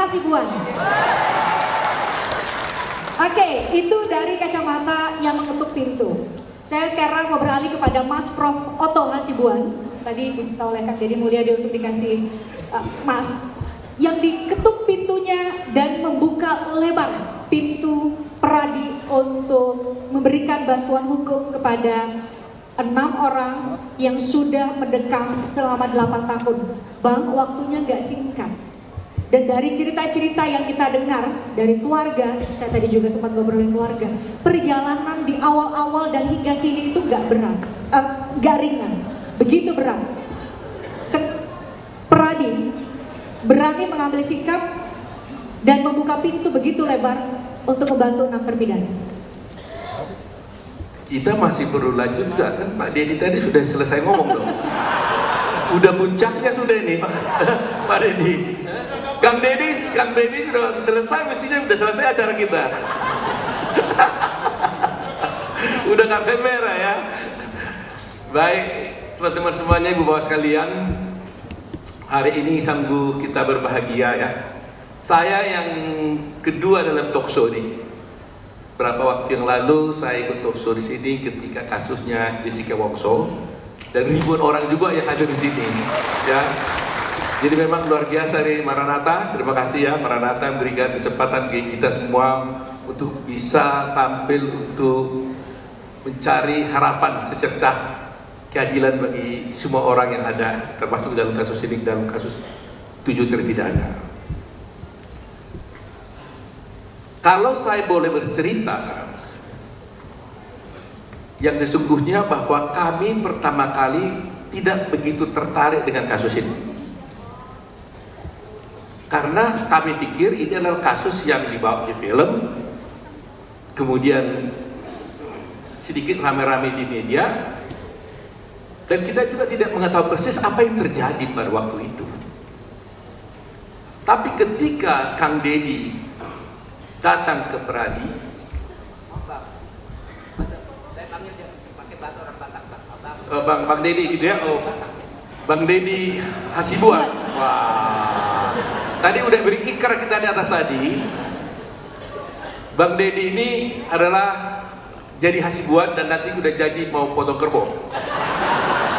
Hasibuan. Oke, itu dari kacamata yang mengetuk pintu. Saya sekarang mau beralih kepada Mas Prof. Otto Hasibuan. Tadi diminta oleh Kang Deddy Mulyadi untuk dikasih Mas. Yang diketuk pintunya dan membuka lebar pintu Peradi untuk memberikan bantuan hukum kepada 6 orang yang sudah mendekam selama 8 tahun. Bang, waktunya nggak singkat. Dan dari cerita-cerita yang kita dengar dari keluarga, saya tadi juga sempat ngobrolin keluarga, perjalanan di awal-awal dan hingga kini itu nggak berat, nggak ringan, begitu berat. Peradi berani mengambil sikap dan membuka pintu begitu lebar untuk membantu 6 terpidana. Kita masih perlu lanjut nggak? Kan Pak Deddy tadi sudah selesai ngomong dong. Udah puncaknya sudah ini Pak Deddy. Kang Deddy sudah selesai, mestinya sudah selesai acara kita. Udah karpet merah ya. Baik teman-teman semuanya, ibu bapak sekalian, hari ini sanggup kita berbahagia ya. Saya yang kedua dalam talkshow ini. Berapa waktu yang lalu saya ikut talkshow di sini ketika kasusnya Jessica Wongso dan ribuan orang juga yang ada di sini. Ya, jadi memang luar biasa nih Maranatha. Terima kasih ya Maranatha memberikan kesempatan bagi kita semua untuk bisa tampil untuk mencari harapan secercah keadilan bagi semua orang yang ada, termasuk dalam kasus ini, dalam kasus 7 terpidana. Kalau saya boleh bercerita, yang sesungguhnya bahwa kami pertama kali tidak begitu tertarik dengan kasus ini. Karena kami pikir ini adalah kasus yang dibawa di film, kemudian sedikit rame-rame di media, dan kita juga tidak mengetahui persis apa yang terjadi pada waktu itu. Tapi ketika Kang Deddy datang ke Peradi, saya panggil dia pakai bahasa orang Batak, Bang Deddy gitu ya, Bang Deddy Hasibuan. Wah, tadi udah beri ikrar kita di atas tadi. Bang Deddy ini adalah jadi Hasibuan dan nanti udah jadi mau potong kerbau.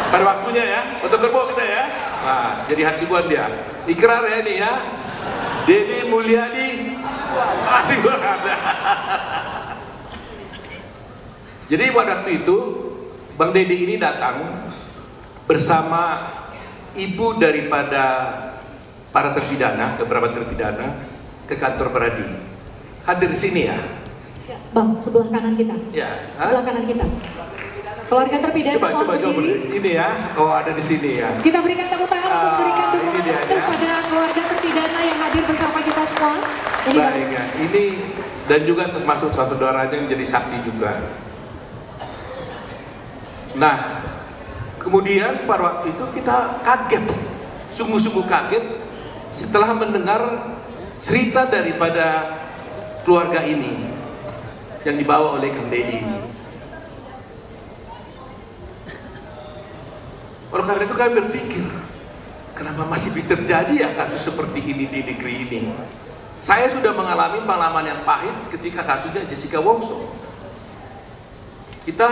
Pada waktunya ya, potong kerbau kita ya. Nah, jadi Hasibuan dia. Ikrar ya ini ya. Deddy Mulyadi Hasibuan. Jadi pada waktu itu Bang Deddy ini datang bersama ibu daripada para terpidana, beberapa terpidana ke kantor Peradi. Hadir di sini ya. Bang, sebelah kanan kita. Ya. Sebelah kanan kita. Keluarga terpidana mohon berdiri. Ini ya. Oh, ada di sini ya. Kita berikan tepuk tangan untuk memberikan dukungan dia, ya. kepada keluarga terpidana yang hadir bersama kita semua. Jadi baik ya. Ini dan juga termasuk satu saudaranya yang menjadi saksi juga. Nah, kemudian pada waktu itu kita kaget, sungguh-sungguh kaget setelah mendengar cerita daripada keluarga ini yang dibawa oleh Kang Deddy ini. Oleh karena itu kami berpikir, kenapa masih bisa terjadi ya kasus seperti ini di negeri ini? Saya sudah mengalami pengalaman yang pahit ketika kasusnya Jessica Wongso. Kita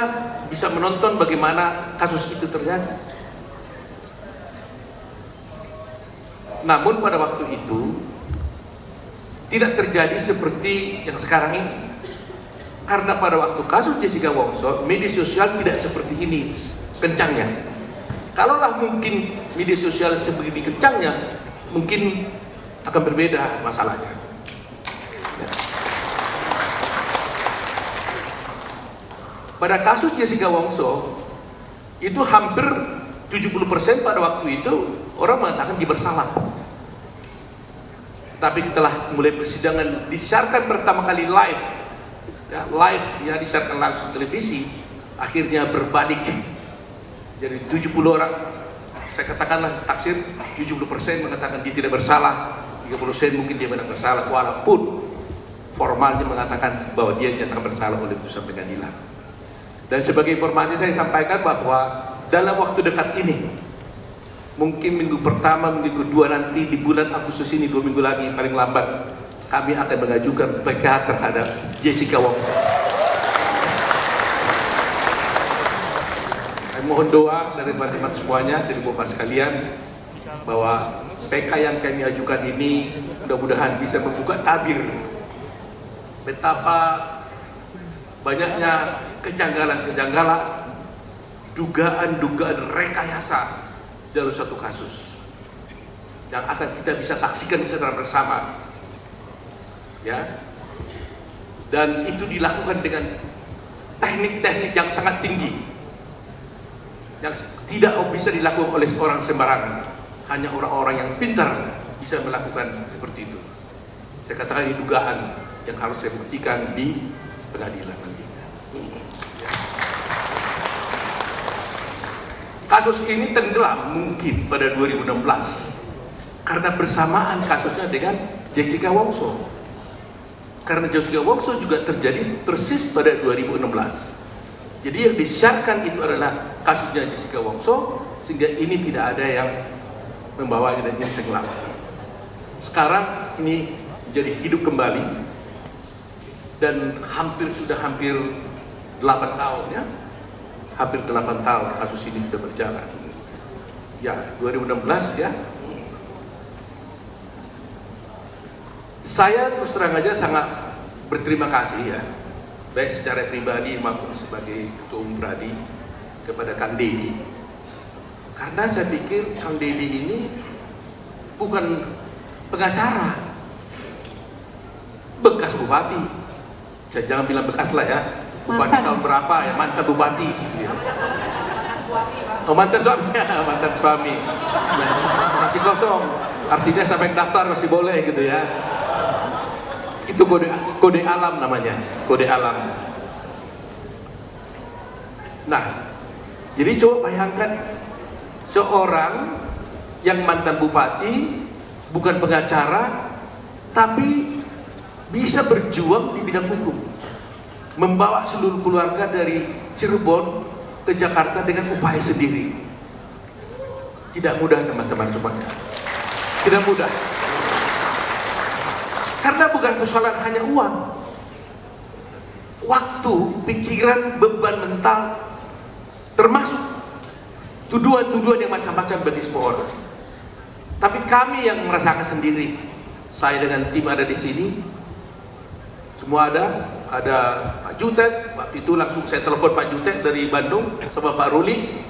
bisa menonton bagaimana kasus itu terjadi. Namun pada waktu itu tidak terjadi seperti yang sekarang ini. Karena pada waktu kasus Jessica Wongso, media sosial tidak seperti ini kencangnya. Kalaulah mungkin media sosial sebegini kencangnya, mungkin akan berbeda masalahnya. Ya. Pada kasus Jessica Wongso, itu hampir 70% pada waktu itu orang mengatakan dia bersalah. Tapi setelah mulai persidangan disiarkan pertama kali live, ya disiarkan langsung televisi, akhirnya berbalik. Jadi 70 orang, saya katakanlah taksir 70% mengatakan dia tidak bersalah, 30% mungkin dia benar bersalah, walaupun formalnya mengatakan bahwa dia dinyatakan bersalah oleh putusan pengadilan. Dan sebagai informasi saya sampaikan bahwa dalam waktu dekat ini mungkin minggu pertama, minggu kedua nanti di bulan Agustus ini, 2 minggu lagi paling lambat, kami akan mengajukan PK terhadap Jessica Wongso. Saya mohon doa dari teman-teman semuanya, dari Bapak sekalian, bahwa PK yang kami ajukan ini mudah-mudahan bisa membuka tabir betapa banyaknya kejanggalan-kejanggalan, dugaan-dugaan rekayasa dalam satu kasus yang akan kita bisa saksikan secara bersama, ya. Dan itu dilakukan dengan teknik-teknik yang sangat tinggi, yang tidak bisa dilakukan oleh orang sembarangan. Hanya orang-orang yang pintar bisa melakukan seperti itu. Saya katakan ini dugaan yang harus saya buktikan di pengadilan nantinya. Kasus ini tenggelam mungkin pada 2016 karena bersamaan kasusnya dengan Jessica Wongso. Karena Jessica Wongso juga terjadi persis pada 2016. Jadi yang disiarkan itu adalah kasusnya Jessica Wongso, sehingga ini tidak ada yang membawa ini tenggelam. Sekarang ini menjadi hidup kembali dan hampir 8 tahun ya. Hampir 8 tahun kasus ini sudah berjalan. Ya, 2016 ya. Saya terus terang aja sangat berterima kasih ya, baik secara pribadi maupun sebagai Ketua Umum Pradi kepada Kang Deddy. Karena saya pikir Kang Deddy ini bukan pengacara, bekas bupati. Saya jangan bilang bekas lah ya. Bupati tahun berapa ya, mantan bupati gitu ya. Oh, mantan suami, mantan suami. Masih kosong, artinya sampai daftar masih boleh gitu ya. Itu kode alam namanya, kode alam. Nah, jadi coba bayangkan seorang yang mantan bupati, bukan pengacara, tapi bisa berjuang di bidang hukum, membawa seluruh keluarga dari Cirebon ke Jakarta dengan upaya sendiri. Tidak mudah teman-teman semuanya, tidak mudah. Karena bukan persoalan hanya uang, waktu, pikiran, beban mental, termasuk tuduhan-tuduhan yang macam-macam bagi semua orang. Tapi kami yang merasakan sendiri, saya dengan tim ada di sini, semua ada Pak Jutet. Waktu itu langsung saya telepon Pak Jutet dari Bandung sama Pak Ruli.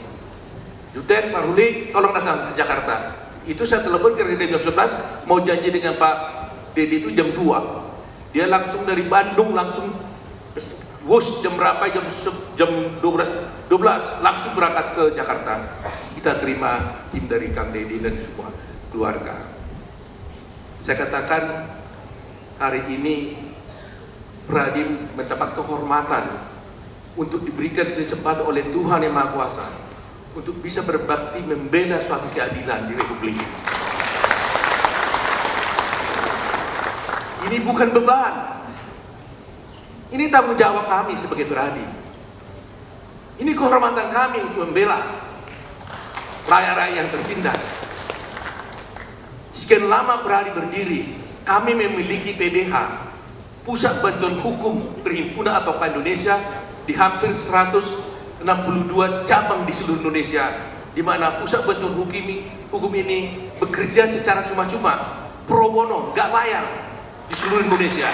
Jutet, Pak Ruli, tolong datang ke Jakarta. Itu saya telepon kira-kira jam 11, mau janji dengan Pak Deddy itu jam 2. Dia langsung dari Bandung langsung wush jam berapa, jam 12 langsung berangkat ke Jakarta. Kita terima tim dari Kang Deddy dan semua keluarga. Saya katakan hari ini Pradi mendapat kehormatan untuk diberikan kesempatan oleh Tuhan Yang Maha Kuasa untuk bisa berbakti membela suatu keadilan di Republik ini. Ini bukan beban, ini tanggung jawab kami sebagai Pradi. Ini kehormatan kami untuk membela rakyat-rakyat yang tertindas. Sekian lama Pradi berdiri, kami memiliki PBH, Pusat Bantuan Hukum Perhimpunan atau Indonesia, di hampir 162 cabang di seluruh Indonesia, di mana Pusat Bantuan Hukum ini bekerja secara cuma-cuma, pro bono, nggak bayar di seluruh Indonesia.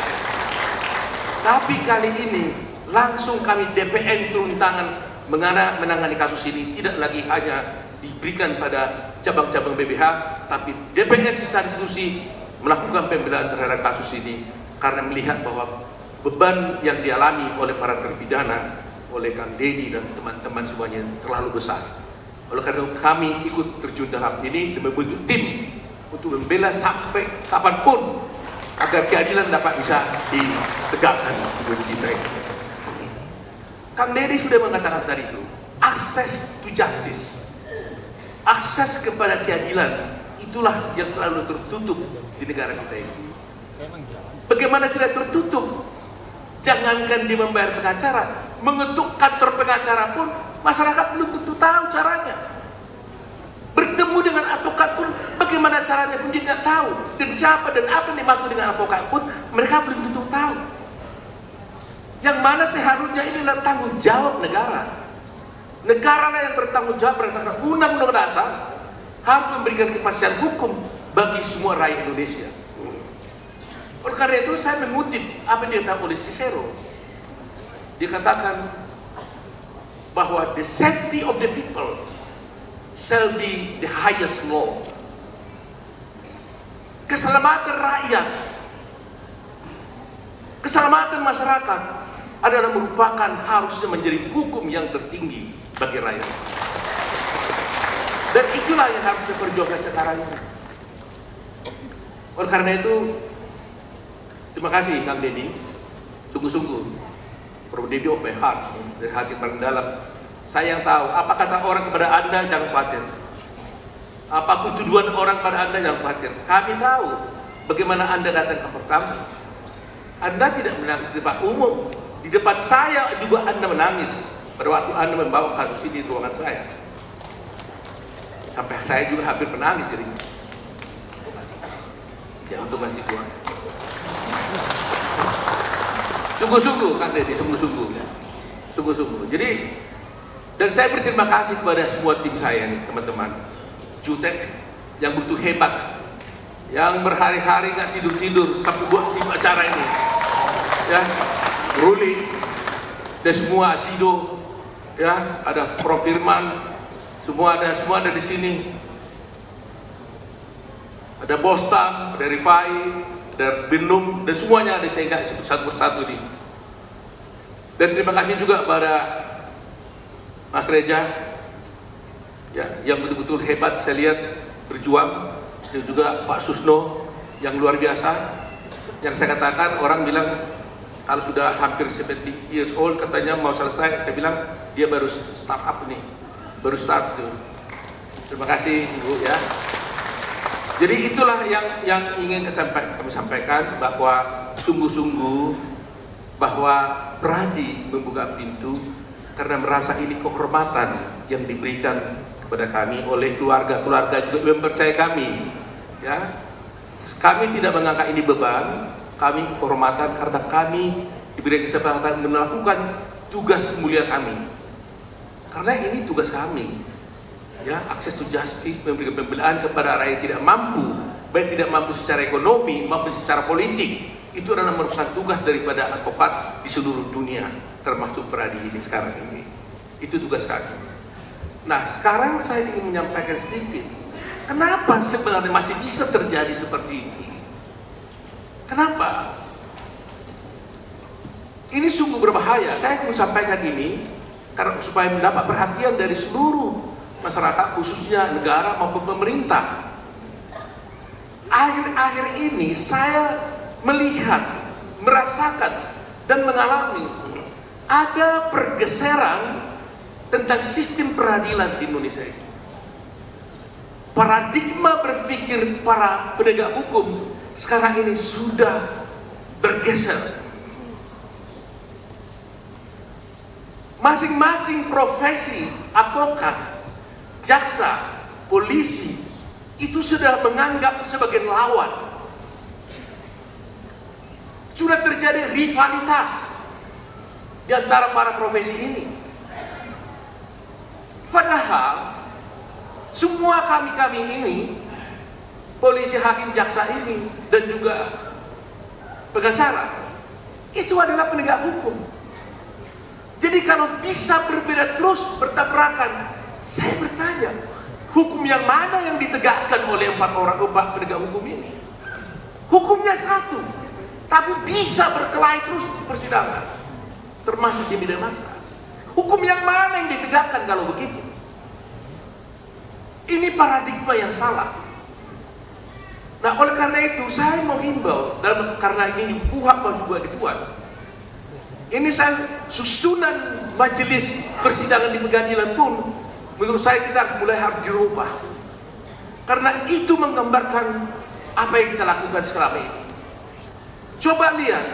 Tapi kali ini langsung kami DPN turun tangan menangani kasus ini, tidak lagi hanya diberikan pada cabang-cabang BBH, tapi DPN secara institusi melakukan pembelaan terhadap kasus ini karena melihat bahwa beban yang dialami oleh para terpidana, oleh Kang Deddy dan teman-teman semuanya terlalu besar. Oleh karena kami ikut terjun dalam ini dan membentuk tim untuk membela sampai kapanpun agar keadilan dapat bisa ditegakkan di kita ini. Kang Deddy sudah mengatakan tadi itu, akses to justice, akses kepada keadilan, itulah yang selalu tertutup di negara kita ini. Bagaimana tidak tertutup? Jangankan dia membayar pengacara, mengetuk kantor pengacara pun masyarakat belum tentu tahu caranya. Bertemu dengan advokat pun bagaimana caranya pun dia tidak tahu. Dan siapa dan apa yang dimaksud dengan advokat pun mereka belum tentu tahu. Yang mana seharusnya inilah tanggung jawab negara. Negara lah yang bertanggung jawab berdasarkan undang-undang dasar harus memberikan kepastian hukum bagi semua rakyat Indonesia. Oleh karena itu saya mengutip apa yang dikatakan oleh Cicero. Dia katakan bahwa the safety of the people shall be the highest law. Keselamatan rakyat, keselamatan masyarakat adalah merupakan harusnya menjadi hukum yang tertinggi bagi rakyat. Dan itulah yang harus diperjuangkan sekarang ini. Oleh karena itu, terima kasih Kang Deddy, sungguh-sungguh, from the of my heart, dari hati paling dalam. Saya yang tahu, apa kata orang kepada Anda, jangan khawatir. Apapun tuduhan orang pada Anda, jangan khawatir. Kami tahu bagaimana Anda datang ke pertama. Anda tidak menangis di depan umum. Di depan saya juga Anda menangis pada waktu Anda membawa kasus ini di ruangan saya. Sampai saya juga hampir menangis jadinya. Ya, untuk masih Tuhan. Sungguh-sungguh Kang Deddy, sungguh-sungguh. Sungguh-sungguh. Jadi, dan saya berterima kasih kepada semua tim saya nih, teman-teman. Jutek yang begitu hebat, yang berhari-hari nggak tidur-tidur sampai buat tim acara ini. Ya, Ruli, dan semua Asido, ya, ada Prof Firman, semua ada di sini. Ada Bostam, ada Rifai, ada Binum, dan semuanya ada, saya nggak sebut satu persatu ini. Dan terima kasih juga pada Mas Reja, ya, yang betul-betul hebat saya lihat berjuang, dan juga Pak Susno yang luar biasa. Yang saya katakan, orang bilang kalau sudah hampir 70 years old katanya mau selesai, saya bilang dia baru start up nih, baru start tuh. Terima kasih Bu ya. Jadi itulah yang ingin kami sampaikan, bahwa sungguh-sungguh bahwa Pradi membuka pintu karena merasa ini kehormatan yang diberikan kepada kami oleh keluarga juga yang mempercayai kami. Ya, kami tidak menganggap ini beban, kami kehormatan karena kami diberi kesempatan melakukan tugas mulia kami. Karena ini tugas kami. Ya, akses to justice, memberikan pembelaan kepada rakyat tidak mampu, baik tidak mampu secara ekonomi maupun secara politik. Itu adalah merupakan tugas daripada advokat di seluruh dunia, termasuk Pradi ini sekarang ini. Itu tugas kami. Nah, sekarang saya ingin menyampaikan sedikit, kenapa sebenarnya masih bisa terjadi seperti ini? Kenapa? Ini sungguh berbahaya. Saya ingin sampaikan ini karena supaya mendapat perhatian dari seluruh masyarakat, khususnya negara maupun pemerintah. Akhir-akhir ini saya melihat, merasakan, dan mengalami ada pergeseran tentang sistem peradilan di Indonesia ini. Paradigma berpikir para penegak hukum sekarang ini sudah bergeser. Masing-masing profesi, advokat, jaksa, polisi, itu sudah menganggap sebagai lawan. Sudah terjadi rivalitas di antara para profesi ini. Padahal semua kami ini, polisi, hakim, jaksa ini, dan juga pengacara, itu adalah penegak hukum. Jadi kalau bisa berbeda terus, bertabrakan, saya bertanya, hukum yang mana yang ditegakkan oleh empat penegak hukum ini? Hukumnya satu, tapi bisa berkelahi terus di persidangan, termasuk di media massa. Hukum yang mana yang ditegakkan kalau begitu? Ini paradigma yang salah. Nah, oleh karena itu saya menghimbau, karena ini KUHP juga dibuat. Ini saya susunan majelis persidangan di pengadilan pun menurut saya kita mulai harus dirubah, karena itu menggambarkan apa yang kita lakukan selama ini. Coba lihat,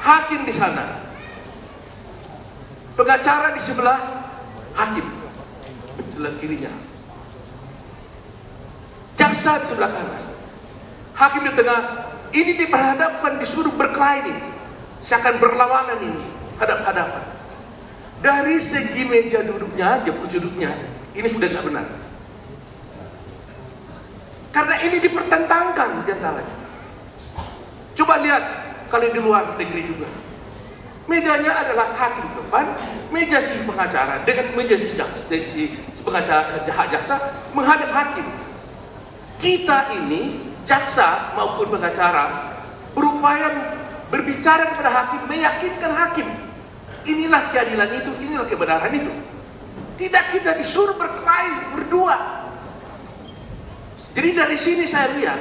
hakim di sana, pengacara di sebelah hakim, sebelah kirinya. jaksa di sebelah kanan, hakim di tengah. Ini diperhadapkan, disuruh berkelahi nih, seakan berlawanan ini, hadap-hadapan. Dari segi meja duduknya aja, kursi duduknya, ini sudah nggak benar. Karena ini dipertentangkan di antaranya. Coba lihat kalau di luar negeri juga. Mejanya adalah hakim depan, meja si pengacara dengan meja si pengacara jaksa menghadap hakim. Kita ini jaksa maupun pengacara berupaya berbicara kepada hakim, meyakinkan hakim. Inilah keadilan itu, inilah kebenaran itu. Tidak kita disuruh berkelahi berdua. Jadi dari sini saya lihat,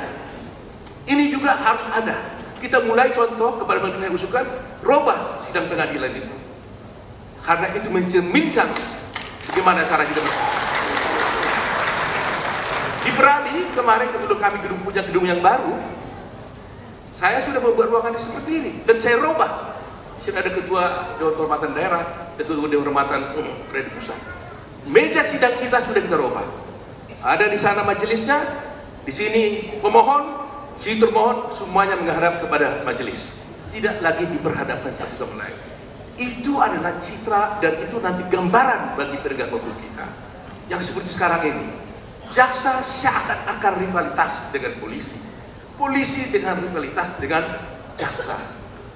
ini juga harus ada. Kita mulai contoh kepada menteri yang usulkan, robah sidang pengadilan itu. Karena itu mencerminkan bagaimana cara kita berkelahi. Di Perali kemarin sebelum kami punya gedung yang baru, saya sudah membuat ruangan seperti ini dan saya robah. Di sini ada ketua Dewan Kehormatan Daerah, ketua Dewan Kehormatan Daerah Pusat. Meja sidang kita sudah kita robah. Ada di sana majelisnya, di sini pemohon, si termohon, semuanya menghadap kepada majelis. Tidak lagi diperhadapkan satu sama lain. Itu adalah citra dan itu nanti gambaran bagi penegak hukum kita. Yang seperti sekarang ini. Jaksa seakan-akan rivalitas dengan polisi, polisi dengan rivalitas dengan jaksa.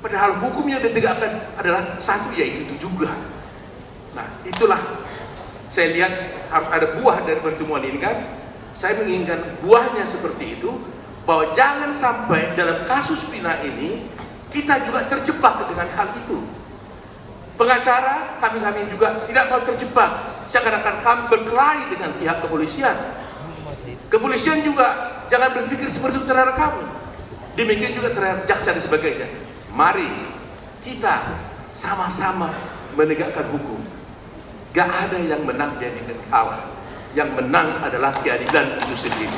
Padahal hukum yang ditegakkan adalah satu, yaitu itu juga. Nah, itulah saya lihat harus ada buah dari pertemuan ini kan. Saya menginginkan buahnya seperti itu, bahwa jangan sampai dalam kasus Vina ini kita juga terjebak dengan hal itu. Pengacara kami juga tidak mau terjebak seakan-akan kami berkelahi dengan pihak kepolisian. Kepolisian juga jangan berpikir seperti itu terhadap kami. Demikian juga terhadap jaksa dan sebagainya. Mari kita sama-sama menegakkan hukum. Gak ada yang menang dan yang kalah. Yang menang adalah keadilan itu sendiri.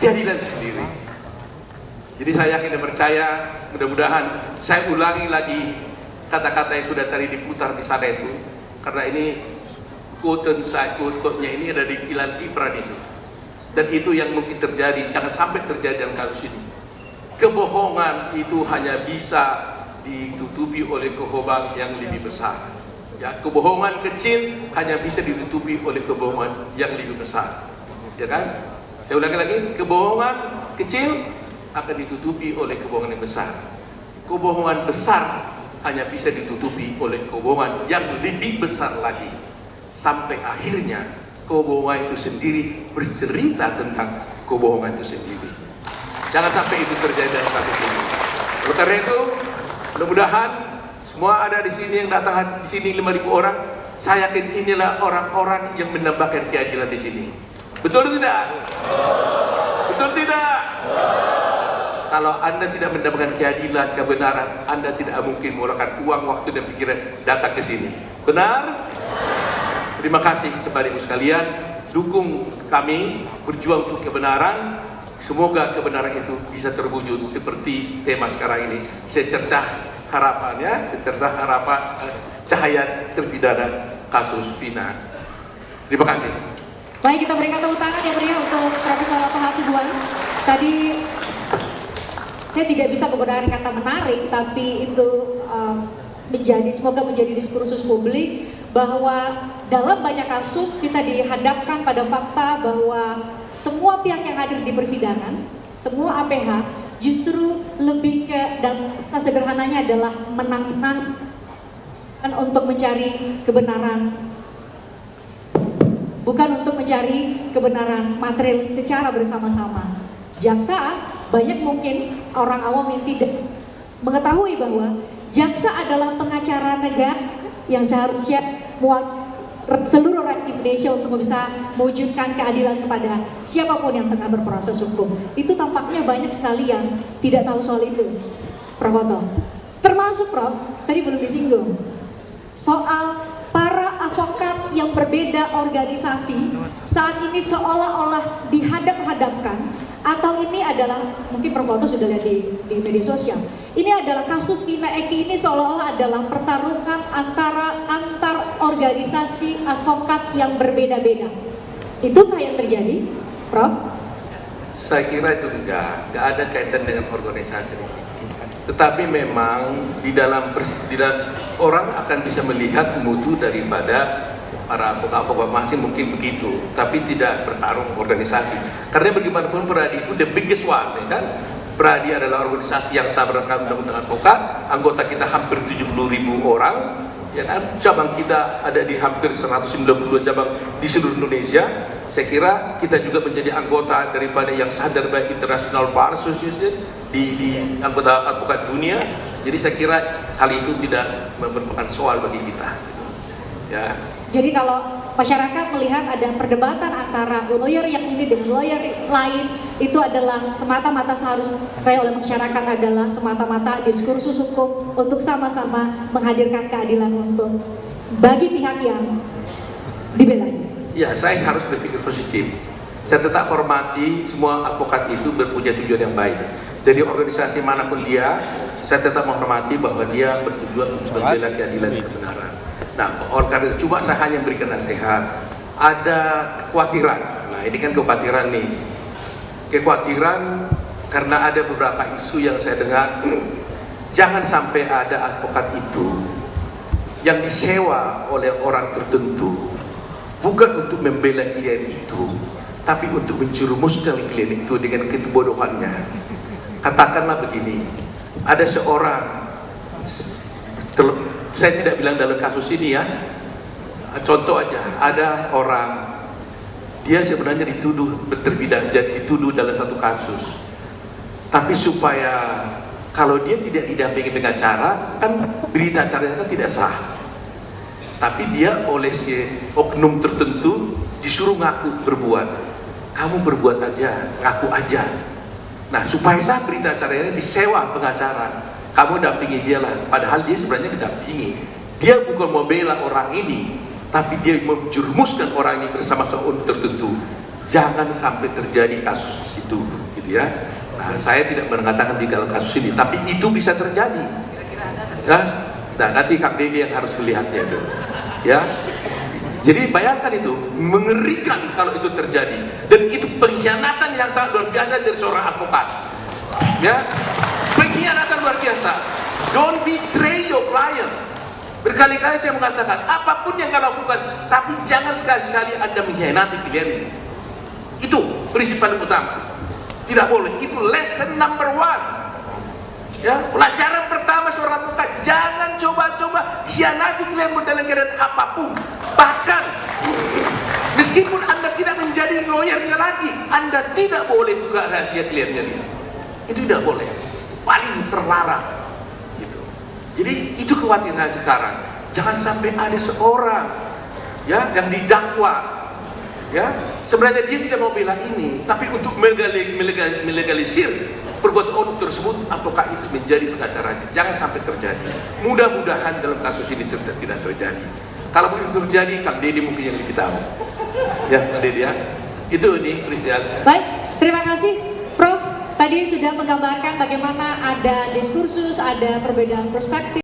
Keadilan sendiri. Jadi saya yakin dan percaya, mudah-mudahan saya ulangi lagi kata-kata yang sudah tadi diputar di sana itu, karena ini quote-nya ini ada di Kilan Gibran itu, dan itu yang mungkin terjadi, jangan sampai terjadi dalam kasus ini. Kebohongan itu hanya bisa ditutupi oleh kebohongan yang lebih besar. Ya, kebohongan kecil hanya bisa ditutupi oleh kebohongan yang lebih besar. Ya kan? Saya ulangi lagi, kebohongan kecil akan ditutupi oleh kebohongan yang besar. Kebohongan besar hanya bisa ditutupi oleh kebohongan yang lebih besar lagi. Sampai akhirnya kebohongan itu sendiri bercerita tentang kebohongan itu sendiri. Jangan sampai itu terjadi dalam kasus ini. Oleh karena itu, mudah-mudahan semua ada di sini yang datang di sini 5.000 orang. Saya yakin inilah orang-orang yang menambahkan keadilan di sini. Betul atau tidak? Betul tidak? Kalau Anda tidak mendapatkan keadilan, kebenaran, Anda tidak mungkin mengeluarkan uang, waktu, dan pikiran datang ke sini. Benar? Terima kasih kepada ibu sekalian. Dukung kami berjuang untuk kebenaran. Semoga kebenaran itu bisa terwujud seperti tema sekarang ini. Secercah harapannya, secercah harapan cahaya terpidana kasus Vina. Terima kasih. Baik, kita berikan tepuk tangan yang meriah untuk Profesor Otto Hasibuan. Tadi saya tidak bisa menggunakan kata menarik, tapi itu semoga menjadi diskursus publik bahwa dalam banyak kasus kita dihadapkan pada fakta bahwa semua pihak yang hadir di persidangan, semua APH justru lebih ke, dan sederhananya adalah menang-menang untuk mencari kebenaran, bukan untuk mencari kebenaran material secara bersama-sama. Jaksa, banyak mungkin orang awam yang tidak mengetahui bahwa jaksa adalah pengacara negara yang seharusnya seluruh rakyat Indonesia untuk bisa mewujudkan keadilan kepada siapapun yang tengah berproses hukum. Itu tampaknya banyak sekali yang tidak tahu soal itu, Prof. Otto. Termasuk Prof, tadi belum disinggung, soal para advokat yang berbeda organisasi saat ini seolah-olah dihadap-hadapkan, atau ini adalah, mungkin Prof. Otto sudah lihat di media sosial, ini adalah kasus Vina Eki ini seolah-olah adalah pertarungan antar organisasi advokat yang berbeda-beda. Itukah yang terjadi, Prof? Saya kira itu enggak ada kaitan dengan organisasi di sini. Tetapi memang di dalam orang akan bisa melihat mutu daripada para advokat masing mungkin begitu, tapi tidak bertarung organisasi. Karena bagaimanapun Peradi itu the biggest one, ya kan? Peradi adalah organisasi yang sah berdasarkan undang-undang advokat, anggota kita hampir 70.000 orang, ya kan? Cabang kita ada di hampir 192 cabang di seluruh Indonesia. Saya kira kita juga menjadi anggota daripada yang sadar by International Bar Association di anggota advokat dunia. Jadi saya kira hal itu tidak merupakan soal bagi kita. Ya. Jadi kalau masyarakat melihat ada perdebatan antara lawyer yang ini dengan lawyer lain, itu adalah semata-mata seharusnya oleh masyarakat adalah semata-mata diskursus hukum untuk sama-sama menghadirkan keadilan untuk bagi pihak yang dibela. Ya, saya harus berpikir positif. Saya tetap hormati semua advokat itu berpunya tujuan yang baik. Jadi organisasi manapun dia, saya tetap menghormati bahwa dia bertujuan untuk membela keadilan dan kebenaran. Nah, oleh karena itu cuma saya hanya memberikan nasihat. Ada kekhawatiran. Nah, ini kan kekhawatiran nih. Kekhawatiran karena ada beberapa isu yang saya dengar. Jangan sampai ada advokat itu yang disewa oleh orang tertentu, bukan untuk membela klien itu, tapi untuk menjerumuskan klien itu dengan kebodohannya. Katakanlah begini, ada seorang, saya tidak bilang dalam kasus ini ya, contoh aja, ada orang, dia sebenarnya dituduh berterbidak, dituduh dalam satu kasus, tapi supaya kalau dia tidak didampingi dengan cara, kan berita acaranya kan tidak sah. Tapi dia oleh si oknum tertentu disuruh ngaku berbuat. Kamu berbuat aja, ngaku aja. Nah, supaya sah berita acaranya disewa pengacara. Kamu dampingi dia lah. Padahal dia sebenarnya didampingi. Dia bukan mau bela orang ini, tapi dia menjerumuskan orang ini bersama seorang tertentu. Jangan sampai terjadi kasus itu, gitu ya. Nah, saya tidak mengatakan di dalam kasus ini, tapi itu bisa terjadi. Nah, nanti Kang Deddy yang harus melihatnya itu. Ya, jadi bayangkan itu, mengerikan kalau itu terjadi, dan itu pengkhianatan yang sangat luar biasa dari seorang advokat. Ya, pengkhianatan luar biasa. Don't betray your client. Berkali-kali saya mengatakan, apapun yang kau lakukan, tapi jangan sekali-sekali Anda mengkhianati klien. Itu prinsip paling utama. Tidak boleh. Itu lesson number 1. Ya, pelajaran pertama seorang advokat, jangan coba-coba hianati klien dalam keadaan apapun. Bahkan meskipun Anda tidak menjadi lawyernya lagi, Anda tidak boleh buka rahasia kliennya dia. Itu tidak boleh, paling terlarang gitu. Jadi itu kekhawatiran sekarang. Jangan sampai ada seorang ya yang didakwa, ya sebenarnya dia tidak mau bela ini, tapi untuk melegalisir perbuatan orang tersebut, apakah itu menjadi pengacaranya? Jangan sampai terjadi. Mudah-mudahan dalam kasus ini tidak terjadi. Kalau itu terjadi, Kang Deddy mungkin yang lebih tahu. Ya, Kang Deddy ya. Itu nih, Christian. Baik, terima kasih, Prof. Tadi sudah menggambarkan bagaimana ada diskursus, ada perbedaan perspektif.